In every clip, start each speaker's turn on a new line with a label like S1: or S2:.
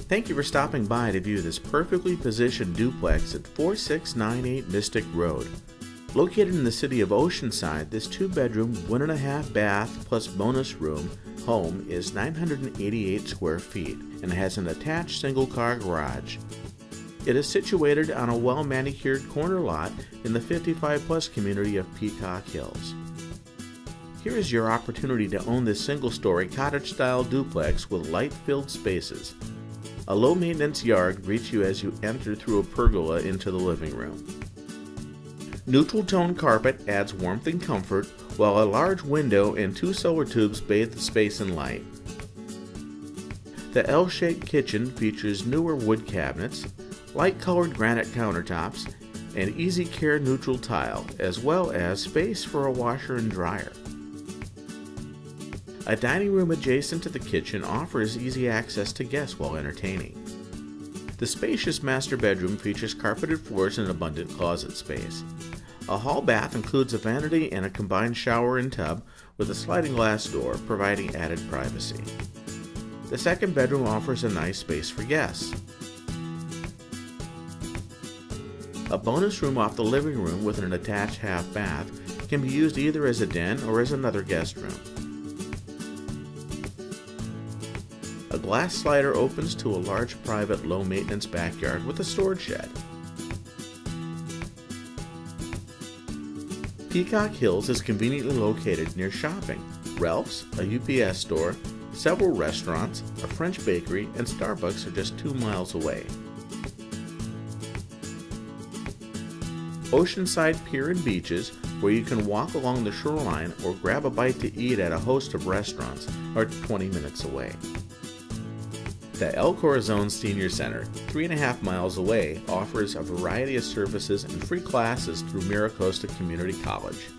S1: Thank you for stopping by to view this perfectly positioned duplex at 4698 Mystik Road. Located in the city of Oceanside, this 2-bedroom, 1.5 bath plus bonus room home is 988 square feet and has an attached single-car garage. It is situated on a well-manicured corner lot in the 55-plus community of Peacock Hills. Here is your opportunity to own this single-story cottage-style duplex with light-filled spaces. A low-maintenance yard greets you as you enter through a pergola into the living room. Neutral tone carpet adds warmth and comfort, while a large window and 2 solar tubes bathe the space in light. The L-shaped kitchen features newer wood cabinets, light-colored granite countertops, and easy care neutral tile, as well as space for a washer and dryer. A dining room adjacent to the kitchen offers easy access to guests while entertaining. The spacious master bedroom features carpeted floors and abundant closet space. A hall bath includes a vanity and a combined shower and tub with a sliding glass door, providing added privacy. The second bedroom offers a nice space for guests. A bonus room off the living room with an attached half bath can be used either as a den or as another guest room. A glass slider opens to a large private low-maintenance backyard with a storage shed. Peacock Hills is conveniently located near shopping, Ralph's, a UPS store, several restaurants, a French bakery, and Starbucks are just 2 miles away. Oceanside Pier and Beaches, where you can walk along the shoreline or grab a bite to eat at a host of restaurants, are 20 minutes away. The El Corazon Senior Center, 3.5 miles away, offers a variety of services and free classes through Miracosta Community College.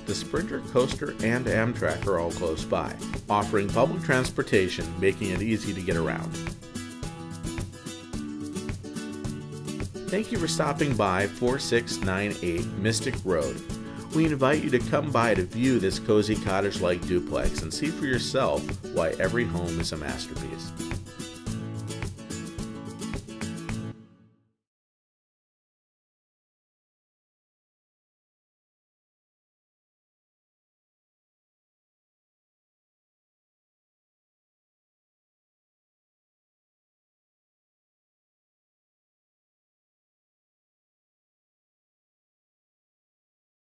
S1: The Sprinter, Coaster, and Amtrak are all close by, offering public transportation, making it easy to get around. Thank you for stopping by 4698 Mystik Road. We invite you to come by to view this cozy cottage-like duplex and see for yourself why every home is a masterpiece.